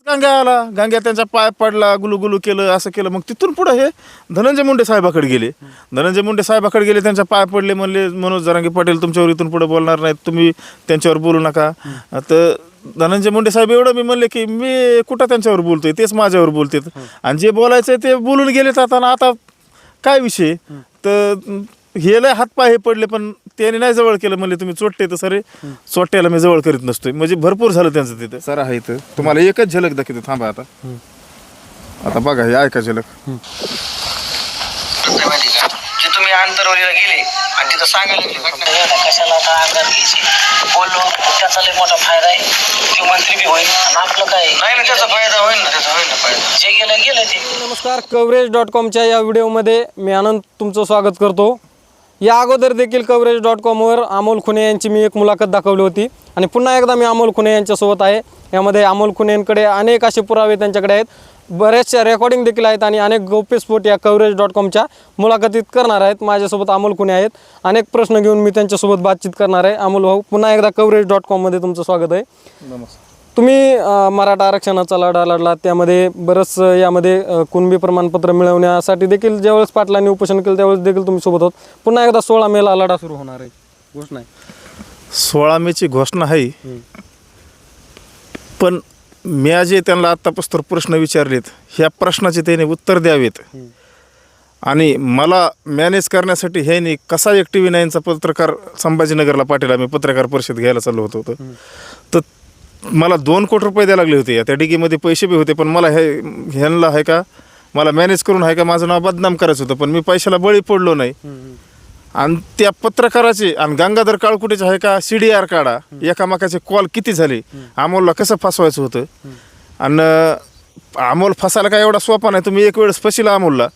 गांग्या आला, गांग्या त्यांचा पाय पडला, गुलू केलं, असं केलं. मग तिथून पुढे हे धनंजय मुंडे साहेबाकडे गेले. धनंजय मुंडे साहेबाकडे गेले, त्यांच्या पाय पडले, म्हणले मनोज जरांगे पाटील तुमच्यावर इथून पुढे बोलणार नाहीत, तुम्ही त्यांच्यावर बोलू नका. तर धनंजय मुंडे साहेब एवढं मी म्हणले की मी कुठं त्यांच्यावर बोलतोय, तेच माझ्यावर बोलतात. आणि जे बोलायचं ते बोलून गेलेत. आता काय विषय. तर हे लय हातपाय हे पडले, पण त्याने नाही जवळ केलं. म्हणले तुम्ही चोट्टे, तर सरे चोट्ट्याला मी जवळ करीत नसतोय. म्हणजे भरपूर झालं त्यांचं तिथं. सर आहे इथं, तुम्हाला एकच झलक दाखवतो, थांबा. आता बघा, हे ऐका झलक. माहिती का, जे तुम्ही आंतरवालीला गेले आणि तिथं सांगायला कशाला आता अंगात घ्यायची, बोललो त्याचा लय मोठा फायदा आहे. ते मंत्री बी होईल आणि आपलं काय नाही ना, त्याचा फायदा होईल ना, त्याचा होईल ना फायदा. जे गेलं ते. नमस्कार, कव्हरेज.com या व्हिडिओमध्ये मी आनंद तुमचं स्वागत करतो. या अगोदर देखील कव्हरेज.com अमोल खुने यांची मी एक मुलाखत दाखवली होती आणि पुन्हा एकदा मी अमोल खुने यांच्यासोबत आहे. यामध्ये अमोल खुनेंकडे अनेक असे पुरावे त्यांच्याकडे आहेत, बऱ्याचशा रेकॉर्डिंग देखील आहेत आणि अनेक गौप्यस्फोट या कव्हरेज.comच्या मुलाखतीत करणार आहेत. माझ्यासोबत अमोल खुने आहेत. अनेक प्रश्न घेऊन मी त्यांच्यासोबत बातचीत करणार आहे. अमोल भाऊ, पुन्हा एकदा कव्हरेज.com तुमचं स्वागत आहे. नमस्कार. तुम्ही मराठा आरक्षणाचा लढा लढला, त्यामध्ये बरंच यामध्ये कुणबी प्रमाणपत्र मिळवण्यासाठी देखील ज्यावेळेस पाटलांनी उपोषण केलं त्यावेळेस देखील तुम्ही सोबत होत. पुन्हा एकदा 16 मेला लढा सुरू होणार आहे, घोषणा आहे. 16 मेची घोषणा आहे. पण मी जे त्यांना आत्तापासून प्रश्न विचारलेत, ह्या प्रश्नाचे त्याने उत्तर द्यावेत. आणि मला मॅनेज करण्यासाठी ह्याने कसा एक TV9चा पत्रकार संभाजीनगरला पाटील आम्ही पत्रकार परिषद घ्यायला चाललो होतो. तर मला 2 कोटी रुपये द्यायला लागले होते. त्या डिगीमध्ये पैसे बी होते, पण मला ह्यांना आहे का, मला मॅनेज करून आहे का माझं नाव बदनाम करायचं होतं. पण मी पैशाला बळी पडलो नाही. आणि त्या पत्रकाराचे आणि गंगाधर काळकुटेचे आहे का CDR काढा, एकामेकाचे कॉल किती झाले, अमोलला कसं फसवायचं होतं. आणि अमोल फसायला काय एवढा सोपा नाही. तुम्ही एक वेळेस फसिला अमोलला,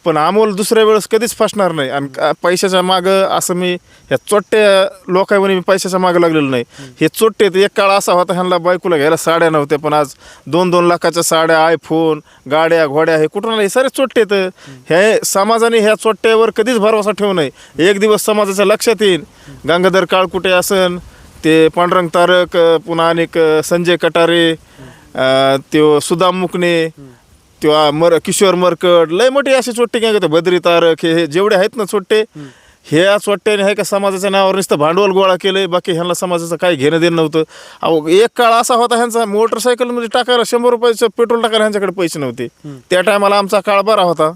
पण अमोल दुसऱ्या वेळेस कधीच फसणार नाही. आणि पैशाच्या मागं असं मी ह्या चोट्ट्या लोकांनी मी पैशाच्या मागं लागलेलो नाही. हे चोट्टे, एक काळ असा होता ह्यांना बायकोला घ्यायला साड्या नव्हत्या, पण आज 2-2 लाखाच्या साड्या, आयफोन, गाड्या घोड्या, हे कुठून आले? हे सारे चोट्टे. तर हे समाजाने ह्या चोट्ट्यावर कधीच भरवसा ठेवू नये. एक दिवस समाजाच्या लक्षात येईल. गंगाधर काळकुटे असन, ते पांडुरंग तारक, पुन्हा अनेक संजय कटारे, त्यो सुदाम मुकणे, किंवा किशोर मरकड, लय मोठे असे चोट्टे काय होते, बद्री तारक, हे जेवढे आहेत ना चोट्टे, ह्या चोट्ट्याने आहे का समाजाच्या नावावर नुसतं भांडवल गोळा केलंय. बाकी ह्यांना समाजाचं काही घेणं देणं नव्हतं. अहो, एक काळ असा होता ह्यांचा, मोटरसायकलमध्ये टाकायला 100 रुपयाचं पेट्रोल टाकायला ह्यांच्याकडे पैसे नव्हते. त्या टायमाला आमचा काळ बरा होता.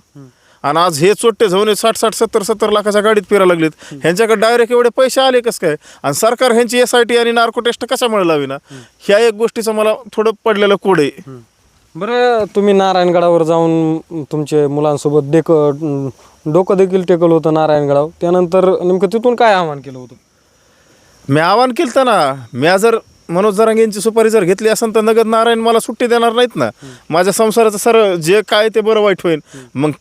आणि आज हे चोट्टे जाऊन 60-60, 70-70 लाखाच्या गाडीत फिरायला लागलेत. ह्यांच्याकडे डायरेक्ट एवढे पैसे आले कसं काय? आणि सरकार ह्यांची SIT आणि नार्को टेस्ट कशामुळे लावी ना, ह्या एक गोष्टीचं मला थोडं पडलेलं कोड आहे. बरं, तुम्ही नारायणगडावर जाऊन तुमचे मुलांसोबत डोकं देखील टेकलं होतं नारायणगडावर. त्यानंतर नेमकं तिथून काय आव्हान केलं होतं? मी आव्हान केलं ना, मी जर मनोज जरांगेंची सुपारी जर घेतली असेल तर नगद नारायण मला सुट्टी देणार नाहीत ना. माझ्या संसाराचं सर जे काय ते बरं वाईट होईल. मग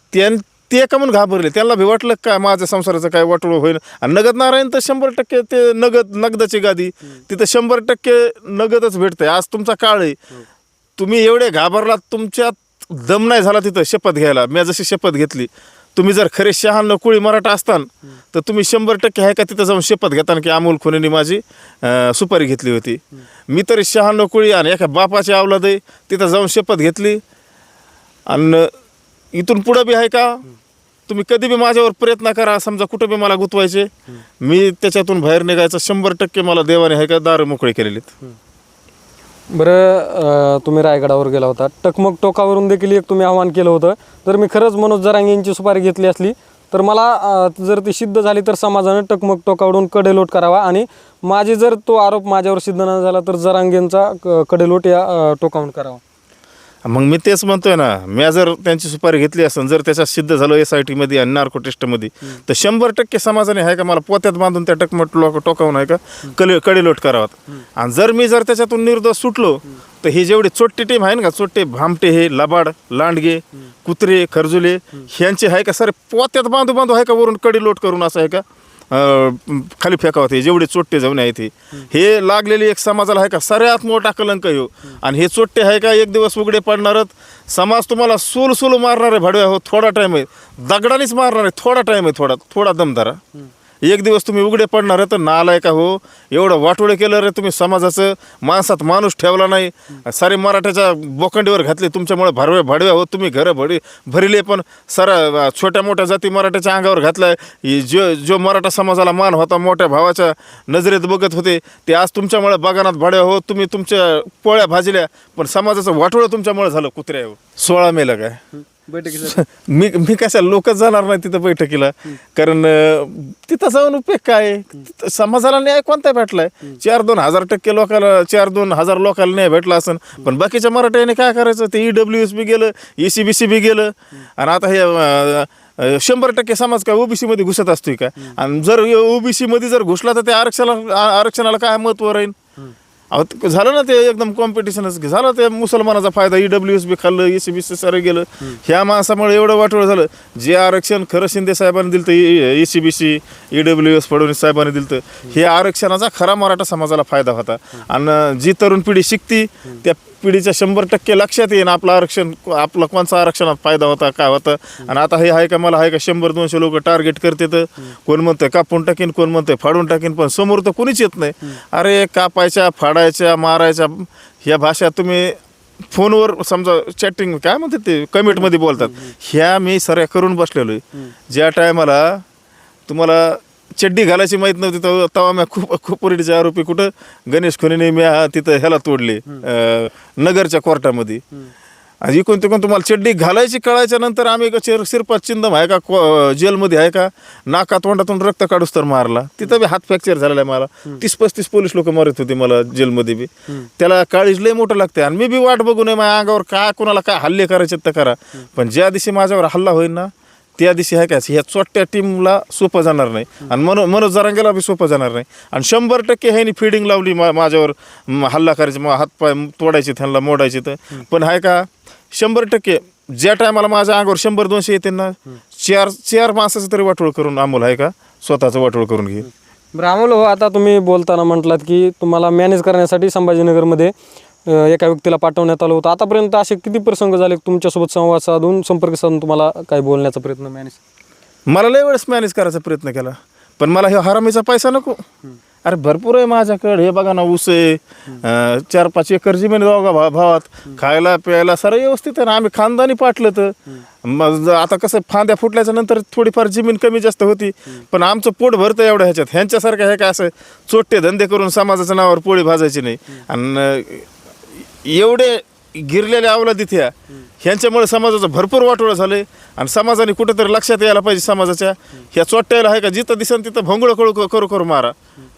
ते का म्हणून घाबरले, त्यांना भी वाटलं काय माझ्या संसाराचं काय वाटोळ होईल. आणि नगद नारायण तर 100% ते नगदाची गादी, तिथं 100% नगदच भेटतंय. आज तुमचा काळ आहे. तुम्ही एवढे घाबरलात, तुमच्यात दम नाही झाला तिथं शपथ घ्यायला. मी जशी शपथ घेतली, तुम्ही जर खरे 96 कुळी मराठा असतान तर तुम्ही 100% आहे का तिथं जाऊन शपथ घेताना की अमोल खुनेनी माझी सुपारी घेतली होती. मी तरी 96 कुळी आणि एका बापाची अवलाद आहे, तिथं जाऊन शपथ घेतली. आणि इथून पुढं बी आहे का, तुम्ही कधी बी माझ्यावर प्रयत्न करा, समजा कुठं बी मला गुंतवायचे, मी त्याच्यातून बाहेर निघायचं 100% मला देवाने आहे का दार मोकळे केलेलीत. बरं, तुम्ही रायगडावर गेला होता, टकमक टोकावरून देखील एक तुम्ही आव्हान केलं होतं, जर मी खरंच मनोज जरांगेंची सुपारी घेतली असली तर मला जर ती सिद्ध झाली तर समाजाने टकमक टोकावरून कडेलोट करावा, आणि माझी जर तो आरोप माझ्यावर सिद्ध न झाला तर जरांगेंचा कडेलोट या टोकावून करावा. मग मी तेच म्हणतोय ना, मी जर त्यांची सुपारी घेतली असेल, जर त्याच्यात सिद्ध झालं SIT मध्ये आणि नार्को टेस्टमध्ये, तर 100% समाजाने आहे का मला पोत्यात बांधून त्या टकमट टोकावून आहे का कडेलोट करावात. आणि जर त्याच्यातून निर्दोष सुटलो तर हे जेवढे चोट्टे टीम आहे ना, चोट्टे भामटे, हे लबाड, लांडगे, कुत्रे, खरजुले, ह्यांचे आहे का सर पोत्यात बांधू आहे का वरून कडेलोट करून असं आहे का खाली फेकावत. हे जेवढे चोट्टे जाऊन आहेत हे लागलेली एक समाजाला आहे का सगळ्यात मोठा कलंक हो. आणि हे चोट्टे आहे का एक दिवस उघडे पडणारच. समाज तुम्हाला सूल मारणार आहे भाडव्या हो. थोडा टाईम आहे, दगडानेच मारणार आहे. थोडा टाईम आहे, थोडा दम धरा. एक दिवस तुम्ही उघडे पडणार आहे तर नालाय का हो, एवढं वाटोळे केलं रे तुम्ही समाजाचं, माणसात माणूस ठेवला नाही, सारे मराठ्याच्या बोखंडीवर घातले तुमच्यामुळे भाडव्या हो, तुम्ही घरं भरिले पण सारा छोट्या मोठ्या जाती मराठ्याच्या अंगावर घातलाय. जो मराठा समाजाला मान होता, मोठ्या भावाच्या नजरेत बघत होते, ते आज तुमच्यामुळे बागानात भाडव्या हो, तुम्ही तुमच्या पोळ्या भाजल्या, पण समाजाचं वाटोळं तुमच्यामुळे झालं कुत्र्या हो. 16 मेला काय मी कशाला लोकच जाणार नाही तिथं बैठकीला, कारण तिथं जाऊन उपयोग काय आहे? तिथं समाजाला न्याय कोणता भेटलाय? 4-2,000% लोकांना 4-2,000 लोकांना न्याय भेटला असेल, पण बाकीच्या मराठ्याने काय करायचं? ते EWS बी गेलं, ECBC बी गेलं, आणि आता हे 100% समाज काय ओबीसी मध्ये घुसत असतोय का? आणि जर ओबीसी मध्ये जर घुसला तर ते आरक्षणाला काय महत्व राहील? अहो झालं ना ते एकदम कॉम्पिटिशनच झालं, ते मुसलमानाचा फायदा, EWS बी खाल्लं, ECBC सारं गेलं. ह्या माणसामुळे एवढं वाटोळ झालं. जे आरक्षण खरं शिंदे साहेबांनी दिलं तर ECBC EWS फडणवीस साहेबांनी दिलं तर हे आरक्षणाचा खरा मराठा समाजाला फायदा होता. आणि जी तरुण पिढी शिकती त्या पिढीच्या 100% लक्षात येईन आपलं आरक्षण, आपलं कोणचा आरक्षणात फायदा होता काय होता. आणि आता हे आहे का, मला आहे का 100-200 लोक टार्गेट करते, तर कोण म्हणतं कापून टाकीन, कोण म्हणतं फाडून टाकीन, पण समोर तर कोणीच येत नाही. अरे कापायच्या, फाडायच्या, मारायच्या ह्या भाषा तुम्ही फोनवर समजा चॅटिंग काय म्हणतात ते कमेंटमध्ये बोलतात, ह्या मी सऱ्या करून बसलेलो आहे. ज्या टायमाला तुम्हाला चड्डी घालायची माहीत नव्हती तेव्हा मी खोपोरीचे आरोपी कुठं गणेश खुनेने मी तिथं ह्याला तोडले नगरच्या कोर्टामध्ये. आणि इकडून तिकडून तुम्हाला चड्डी घालायची कळायच्या नंतर आम्ही शिरपात चिंदम आहे का जेलमध्ये आहे का, नाका तोंडातून रक्त काढूस तर मारला. तिथं बी हात फ्रॅक्चर झालेला आहे मला. 30-35 पोलीस लोक मारत होते मला जेलमध्ये बी. त्याला काळीज लय मोठं लागते. आणि मी बी वाट बघू नये माझ्या अंगावर काय कोणाला काय हल्ले करायचे तर करा, पण ज्या दिवशी माझ्यावर हल्ला होईल ना त्या दिवशी आहे का ह्या चोट्या टीमला सोपं जाणार नाही, आणि मनोज जरांगेला बी सोपं जाणार नाही. आणि 100% ह्यानी फिडिंग लावली माझ्यावर हल्ला करायचे, हातपाय तोडायचे, त्यांना मोडायचे. तर पण आहे का 100% ज्या टायमाला माझ्या अंगावर 100-200 येते ना, चार माणसाचं तरी वाटोळ करून अमोल आहे का स्वतःचं वाटोळ करून घे. बरं अमोल हो, आता तुम्ही बोलताना म्हटलात की तुम्हाला मॅनेज करण्यासाठी संभाजीनगरमध्ये एका व्यक्तीला पाठवण्यात आलं होतं. आतापर्यंत असे किती प्रसंग झाले तुमच्यासोबत संवाद साधून, संपर्क साधून तुम्हाला काय बोलण्याचा प्रयत्न मॅनेज? मला लय वेळेस मॅनेज करायचा प्रयत्न केला, पण मला हे हरामीचा पैसा नको. अरे भरपूर आहे माझ्याकडे, हे बघा ना ऊस आहे, 4-5 एकर जमीन दोघा भावात, खायला प्यायला सारं व्यवस्थित आहे ना. आम्ही खानदानी पाटलं तर मग आता कसं फांद्या फुटल्याच्या नंतर थोडीफार जमीन कमी जास्त होती, पण आमचं पोट भरतं एवढं ह्याच्यात. ह्यांच्यासारखं हे काय असं चोट्टे धंदे करून समाजाच्या नावावर पोळी भाजायची नाही. आणि एवढे गिरलेले अवलादीत ह्यांच्यामुळे समाजाचं भरपूर वाटोळं झालंय. आणि समाजाने कुठेतरी लक्षात यायला पाहिजे समाजाच्या, ह्या चोट्ट्याला आहे का जिथं दिसन तिथं भोंगळं करू मारा.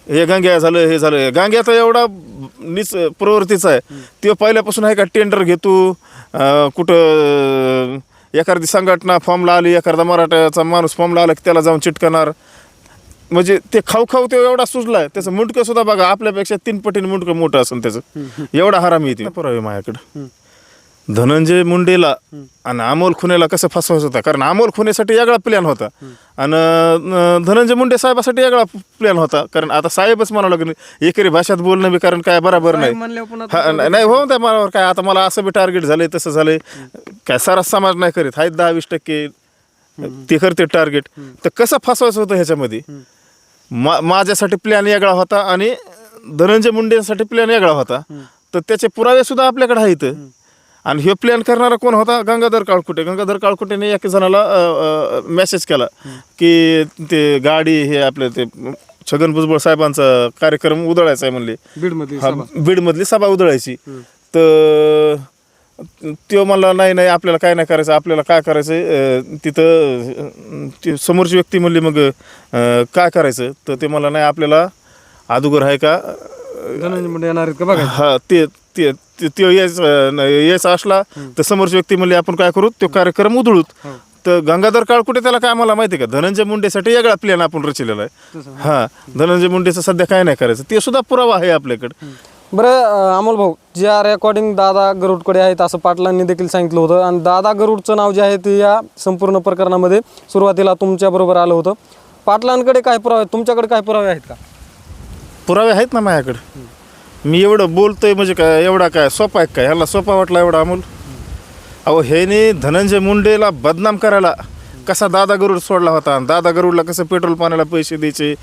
हे गांग्या झालं, हे झालं. गांग्या तर एवढा नीच प्रवृत्तीचा आहे, तो पहिल्यापासून आहे का टेंडर घेतो, कुठं एखादी संघटना फॉर्मला आली, एखादा मराठ्याचा माणूस फॉर्मला आला की त्याला जाऊन चिटकणार. म्हणजे ते खाऊ ते एवढा सुजलाय, त्याचं मुंडकं सुद्धा बघा आपल्यापेक्षा 3 पटीने मुंडकं मोठं असेल त्याचं, एवढा हरामी येते. पुरावे माझ्याकडं धनंजय मुंडेला आणि अमोल खुनेला कसं फसवायचं होता, कारण अमोल खुनेसाठी वेगळा प्लॅन होता आणि धनंजय मुंडे साहेबासाठी वेगळा प्लॅन होता. कारण आता साहेबच म्हणावं लागेल एकेरी भाषेत बोलणं बी, कारण काय बरोबर नाही. नाही हो त्या मला काय आता मला असं बी टार्गेट झालंय तसं झालंय, काय सारा समाज नाही करीत आहेत 10-20% ते करते टार्गेट. तर कसं फसवायचं होतं ह्याच्यामध्ये, माझ्यासाठी प्लॅन वेगळा होता आणि धनंजय मुंडेसाठी प्लॅन वेगळा होता. तर त्याचे पुरावे सुद्धा आपल्याकडे आहेत. आणि हे प्लॅन करणारा कोण होता? गंगाधर काळकुटेने एका जणाला मेसेज केला की ते गाडी हे आपलं ते छगन भुजबळ साहेबांचा कार्यक्रम उधळायचा आहे म्हणले, बीडमधली सभा उधळायची. तर तो म्हणला नाही आपल्याला काय नाही करायचं, आपल्याला काय करायचं तिथं. समोरची व्यक्ती म्हणली मग काय करायचं, तर ते मला नाही आपल्याला अगोदर आहे का हा ते यायचा असला तर समोरची व्यक्ती म्हणली आपण काय करू, तो कार्यक्रम उधळूत. तर गंगाधर काळकुटे त्याला काय मला माहिती आहे का, धनंजय मुंडेसाठी वेगळा प्लॅन आपण रचलेला आहे. हा धनंजय मुंडेचं सध्या काय नाही करायचं, ते सुद्धा पुरावा आहे आपल्याकडे. बरं अमोल भाऊ, ज्या रेकॉर्डिंग दादा गरुडकडे आहेत असं पाटलांनी देखील सांगितलं होतं, आणि दादा गरुडचं नाव जे आहे ते या संपूर्ण प्रकरणामध्ये सुरुवातीला तुमच्याबरोबर आलं होतं. पाटलांकडे काय पुरावे, तुमच्याकडे काय पुरावे आहेत का? पुरावे आहेत ना माझ्याकडे. मी एवढं बोलतोय म्हणजे काय एवढा काय सोपा आहे काय, ह्याला सोपा वाटला एवढा अमोल? अहो ह्याने धनंजय मुंडेला बदनाम करायला कसा दादा गरुड सोडला होता आणि दादा गरुडला कसं पेट्रोल पाण्याला पैसे द्यायचे,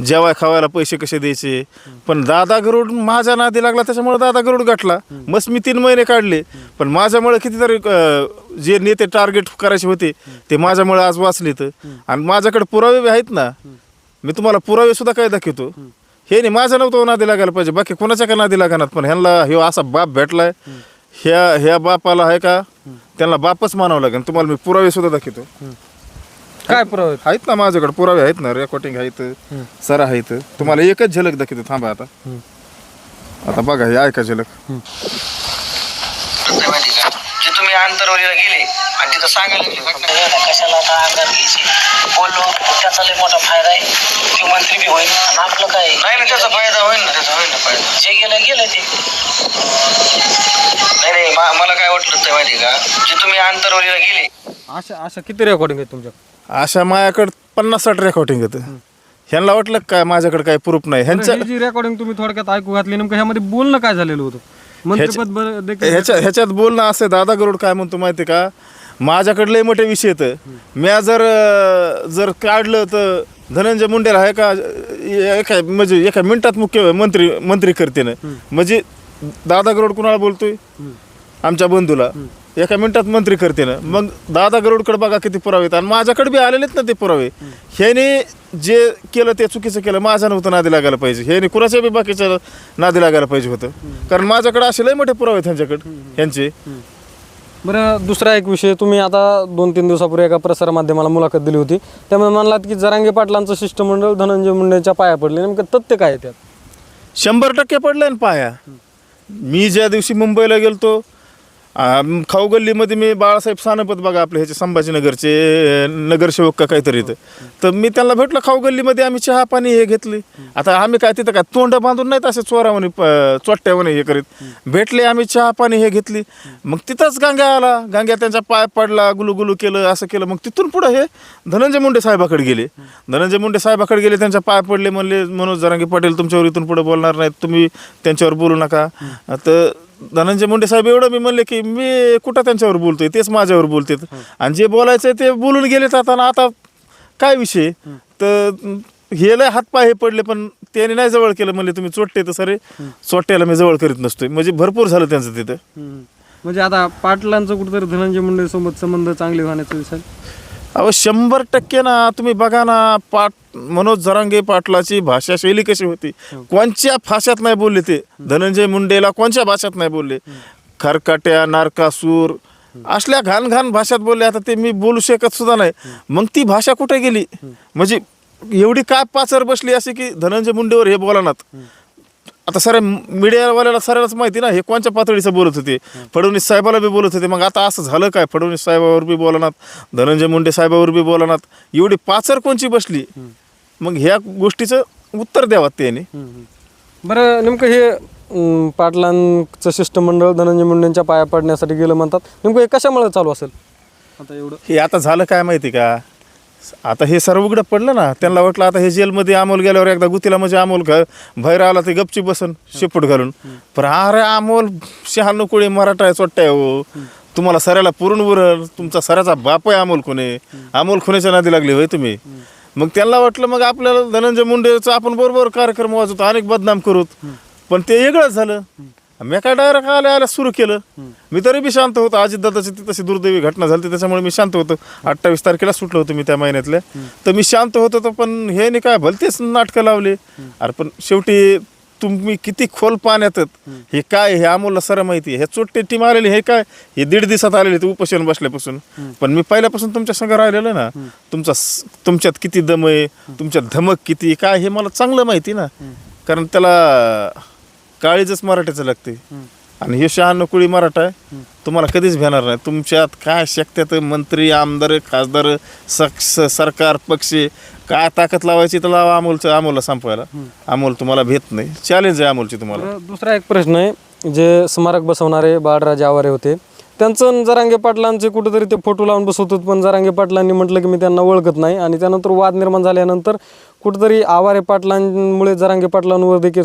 जेवाय खावायला पैसे कसे द्यायचे. पण दादा गरुड माझ्या नादी लागला त्याच्यामुळे दादा गरुड गाठला. मस्त मी 3 महिने काढले, पण माझ्यामुळे कितीतरी जे नेते टार्गेट करायचे होते ते माझ्यामुळे आज वाचलेत. आणि माझ्याकडे पुरावे बी आहेत ना, मी तुम्हाला पुरावे सुद्धा काय दाखवतो. हे नाही माझं नव्हतं नादी लागायला पाहिजे, बाकी कोणाच्या का नादी लागणार. पण ह्यांना ह्यो असा बाप भेटलाय, ह्या बापाला आहे का त्यांना बापच मानावं लागेल. तुम्हाला मी पुरावे सुद्धा दाखवतो. काय पुरावे आहेत ना माझ्याकडे, पुरावे आहेत ना, रेकॉर्डिंग आहेत, सर आहेत. तुम्हाला एकच झलक दाखवतो. थांबा आता बघा, हे ऐका झलक. माहिती का, जे तुम्ही आंतरवलीला गेले आणि तिथं सांगायला लागले कशाला आता अंगात घ्यायची, बोललो त्याचा लय मोठा फायदा आहे. ते मंत्री बी होईल आणि आपलं काय नाही ना, त्याचा फायदा होईल ना, त्याचा होईल ना फायदा. जे गेलं ते नाही. मला काय वाटलं ते माहिती का, जे तुम्ही आंतरवलीला गेले अशा किती रेकॉर्डिंग आहेत तुमच्या? अशा माझ्याकडे 50-60 रेकॉर्डिंग होतं. ह्यांना वाटलं काय माझ्याकडे काय प्रूफ नाही. ह्यांच्या जी रेकॉर्डिंग तुम्ही थोडक्यात ऐकू घातली, नेमकं ह्यामध्ये बोलणं काय झालेलं होतं? मंत्रिपद देखील ह्याच्यात बोलणं असं, दादा गरुड काय म्हणतो माहिती का, माझ्याकडे लय मोठे विषय येतं. म्या जर काढलं तर धनंजय मुंडेला आहे का एका मिनिटात मंत्री करते ना. म्हणजे दादा गरुड कुणाला बोलतोय, आमच्या बंधूला एका मिनिटात मंत्री करते ना. मग दादा गरुडकडे बघा किती पुरावे आहेत. आणि माझ्याकडे बी आलेलेत ना ते पुरावे. ह्याने जे केलं ते चुकीचं केलं, माझ्या नव्हतं नादी लागायला पाहिजे. ह्याने कुणाच्या बी बाकीच्या नादी लागायला पाहिजे होतं. कारण माझ्याकडे असे लय मोठे पुरावे आहेत ह्यांच्याकडे ह्यांचे. बरं, दुसरा एक विषय, तुम्ही आता 2-3 दिवसापूर्वी एका प्रसारमाध्यमाला मुलाखत दिली होती, त्यामुळे म्हणलात की जरांगे पाटलांचं शिष्टमंडळ धनंजय मुंडेच्या पाया पडले. नेमकं तथ्य काय आहे त्यात? 100% पडलंय ना पाया. मी ज्या दिवशी मुंबईला गेलतो, खाऊगल्लीमध्ये मी बाळासाहेब सानपत बघा आपले ह्याचे संभाजीनगरचे नगरसेवक का काहीतरी इथं, तर मी त्यांना भेटलो खाऊगल्लीमध्ये. आम्ही चहा पाणी हे घेतले. आता आम्ही काय तिथं काय तोंड बांधून नाहीत असे चोरावणे चोट्ट्यावणे हे करीत भेटले. आम्ही चहा पाणी हे घेतली. मग तिथंच गांग्या आला. गांग्या त्यांच्या पाय पडला, गुलुगुलू केलं, असं केलं. मग तिथून पुढं हे धनंजय मुंडे साहेबाकडे गेले. धनंजय मुंडे साहेबाकडे गेले, त्यांच्या पाय पडले, म्हणले मनोज जरांगे पाटील तुमच्यावर इथून पुढे बोलणार नाहीत, तुम्ही त्यांच्यावर बोलू नका. तर धनंजय मुंडे साहेब एवढं मी म्हणले की मी कुठं त्यांच्यावर बोलतोय, तेच माझ्यावर बोलतात. आणि जे बोलायचं ते बोलून गेलेत. आता काय विषय, तर हे लय हातपाय हे पडले, पण त्याने नाही जवळ केलं. म्हणले तुम्ही चोट्टे, तर सरे चोट्ट्याला मी जवळ करीत नसतोय. म्हणजे भरपूर झालं त्यांचं तिथं. म्हणजे आता पाटलांचं कुठेतरी धनंजय मुंडे सोबत संबंध चांगले होण्याचा विषय. अहो 100% ना. तुम्ही बघा ना, मनोज जरांगे पाटलाची भाषा शैली कशी होती. कोणत्या भाषात नाही बोलले ते. धनंजय मुंडेला कोणत्या भाषात नाही बोलले. खरकाट्या, नारकासूर असल्या घाण भाषात बोलले. आता ते मी बोलू शकत सुद्धा नाही. मग ती भाषा कुठे गेली? म्हणजे एवढी काय पाचर बसली अशी की धनंजय मुंडेवर हे बोलनात. आता सर मीडियावाल्याला सरांच माहिती ना हे कोणत्या पातळीचं बोलत होते. फडणवीस साहेबाला बी बोलत होते. मग आता असं झालं काय, फडणवीस साहेबावर बी बोलनात, धनंजय मुंडे साहेबावर बी बोलनात. एवढी पाचर कोणची बसली? मग ह्या गोष्टीचं उत्तर द्यावं त्याने. बरं, नेमकं हे पाटलांचं शिष्टमंडळ धनंजय मुंडेंच्या पाया पडण्यासाठी गेलं म्हणतात, नेमकं हे कशामुळे चालू असेल आता एवढं? हे आता झालं काय माहिती का, आता हे सर्व उघडं पडलं ना. त्यांना वाटलं आता हे जेलमध्ये अमोल गेल्यावर एकदा गुतीला म्हणजे अमोल बाहेर आला ते गपची बसन शेपूट घालून. पण अरे अमोल 96 कोळी मराठा आहे, चोट्टा आहे हो. तुम्हाला सऱ्याला पुरून उरल. तुमचा सऱ्याचा बाप आहे अमोल खुने. अमोल खुनेच्या नादी लागले होय तुम्ही. मग त्यांना वाटलं मग आपल्याला धनंजय मुंडेचं आपण बरोबर कार्यक्रम वाजवतो, अनेक बदनाम करूत. पण ते वेगळंच झालं. मी काय डायरेक्ट आल्या सुरू केलं. मी तरी बी शांत होतो. अजितदादाची तशी दुर्दैवी घटना झाली त्याच्यामुळे मी शांत होतो. 28 तारखेला सुटलो होतो मी त्या महिन्यातल्या. तर मी शांत होतो. पण हे नाही काय भलतेच नाटकं लावले. अरे पण शेवटी तुम्ही किती खोल पाण्यात हे काय, हे अमोलला सर माहिती. हे चोट्टे टीम आलेली हे काय, हे 1.5 दिवसात आलेले ते उपोषण बसल्यापासून. पण मी पहिल्यापासून तुमच्या संग राहिलेलं ना. तुमच्यात किती दम आहे, तुमच्यात धमक किती काय हे मला चांगलं माहिती ना. कारण त्याला काळीजच मराठीचं लागते. आणि हे 96 कोळी मराठा आहे. तुम्हाला कधीच भेटणार नाही. तुमच्यात काय शक्यत मंत्री, आमदार, खासदार, सरकार, पक्ष काय ताकद लावायची तर लावा. अमोलला संपवायला अमोल तुम्हाला भेट नाही. चॅलेंज आहे अमोलची तुम्हाला. दुसरा एक प्रश्न आहे, जे स्मारक बसवणारे बाळराजे आवारे होते, त्यांचं जरांगे पाटलांचे कुठेतरी ते फोटो लावून बसवतात. पण जरांगे पाटलांनी म्हटलं की मी त्यांना ओळखत नाही. आणि त्यानंतर वाद निर्माण झाल्यानंतर कुठेतरी आवारे पाटलांमुळे जरांगे पाटलांवर देखील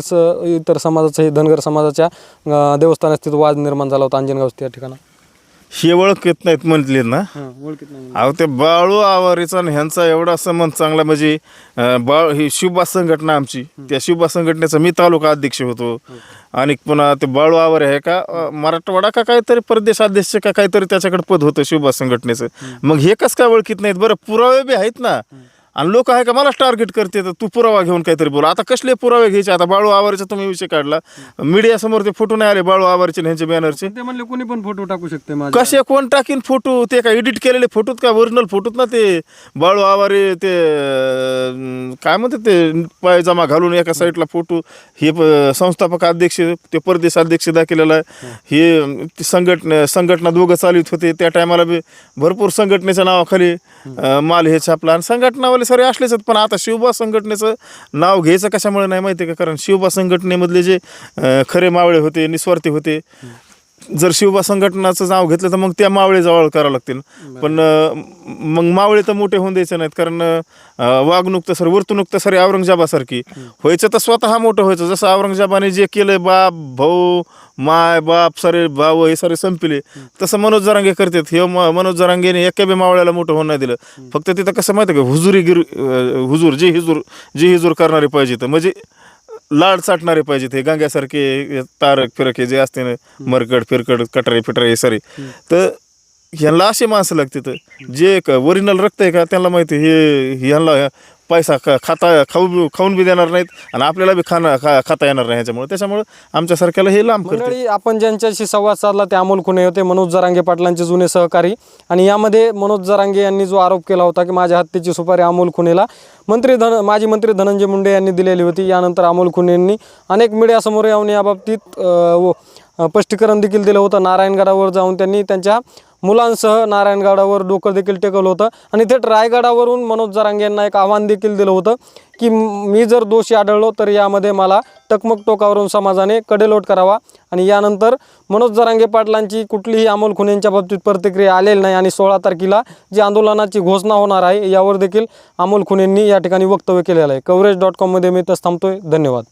इतर समाजाचा, धनगर समाजाच्या देवस्थानात वाद निर्माण झाला होता अंजनगाव त्या ठिकाणी. हे ओळख येत नाहीत म्हटले ना. ओळखीत नाही. अहो ते बाळू आवारीचा आणि ह्यांचा एवढा संबंध चांगला म्हणजे ही शिवबा संघटना आमची, त्या शिवबा संघटनेचा मी तालुका अध्यक्ष होतो. आणि पुन्हा ते बाळू आवारे आहे का मराठवाडा का काहीतरी प्रदेशाध्यक्ष का काहीतरी त्याच्याकडे पद होतं शिवबा संघटनेचं. मग हे कसं काय ओळखीत नाहीत बरं? पुरावे बी आहेत ना. आणि लोक आहे का मलाच टार्गेट करते तर तू पुरावा घेऊन काहीतरी बोला. आता कसले पुरावे घ्यायचे? आता बाळू आवारेचा तुम्ही विषय काढला, मीडियासमोर ते फोटो नाही आले बाळू आवारेचे ह्यांचे बॅनरचे. ते म्हणले कोणी पण फोटो टाकू शकते माझे. कसे कोण टाकीन फोटो? ते काय एडिट केलेले फोटोत का ओरिजिनल फोटोत ना? ते बाळू आवारे ते काय म्हणतात ते पायजमा घालून एका साईडला फोटो, हे संस्थापक अध्यक्ष ते परदेश अध्यक्ष दाखवलेला आहे. हे संघटना दोघं चालवित होते त्या टायमाला बी भरपूर संघटनेच्या नावाखाली माल हे छापला. आणि संघटनावाले सारे असलेच आहेत. पण आता शिवबा संघटनेचं नाव घ्यायचं कशामुळे नाही माहिती आहे का? कारण शिवबा संघटनेमधले जे खरे मावळे होते, निस्वार्थी होते, जर शिवबा संघटनाचं नाव घेतलं तर मग त्या मावळे जवळ करावं लागतील. पण मग मावळे तर मोठे होऊन द्यायचे नाहीत. कारण वागणूक तर सर वर्तणूक तर सर औरंगजेबासारखी व्हायचं तर स्वतः मोठं व्हायचं. जसं औरंगजेबाने जे केलं, बाप भाऊ माय बाप सारे भाऊ हे सारे संपले, तसं मनोज जरांगे करतात. हे मनोज जरांगेने एका बी मावळ्याला मोठं होऊन नाही दिलं. फक्त तिथं कसं माहिती आहे का, हुजूर जी हिजूर करणारे पाहिजे, तर म्हणजे लाड चाटणारे पाहिजेत. हे गांग्यासारखे तारक फिरके जे असते ना, मरकड फिरकड कटरे फिटरे हे सारे, तर ह्यांना असे माणसं लागते. तर जे ओरिजिनल रक्त आहे का त्यांना माहिती हे ह्यांना पैसा खाऊन बी देणार नाहीत आणि आपल्याला बी खाता येणार नाही ह्याच्यामुळे. त्याच्यामुळे आमच्यासारख्याला हे लांब करते. मंडळी, आपण ज्यांच्याशी संवाद साधला ते अमोल खुणे होते, मनोज जरांगे पाटलांचे जुने सहकारी. आणि यामध्ये मनोज जरांगे यांनी जो आरोप केला होता की माझ्या हत्येची सुपारी अमोल खुणेला माजी मंत्री धनंजय मुंडे यांनी दिलेली होती. यानंतर अमोल खुणे यांनी अनेक मीडियासमोर येऊन याबाबतीत स्पष्टीकरण देखील दिलं होतं. नारायणगडावर जाऊन त्यांनी त्यांच्या मुलांसह नारायणगडावर डोकं देखील टेकवलं होतं. आणि थेट रायगडावरून मनोज जरांगे यांना एक आव्हान देखील दिलं होतं की मी जर दोषी आढळलो तर यामध्ये मला टकमक टोकावरून समाजाने कडेलोट करावा. आणि यानंतर मनोज जरांगे पाटलांची कुठलीही अमोल खुणेंच्या बाबतीत प्रतिक्रिया आलेली नाही. आणि 16 तारखेला जी आंदोलनाची घोषणा होणार आहे यावर देखील अमोल खुणेंनी या ठिकाणी वक्तव्य केलेलं आहे. coverage.com मध्ये मी इथंच थांबतोय. धन्यवाद.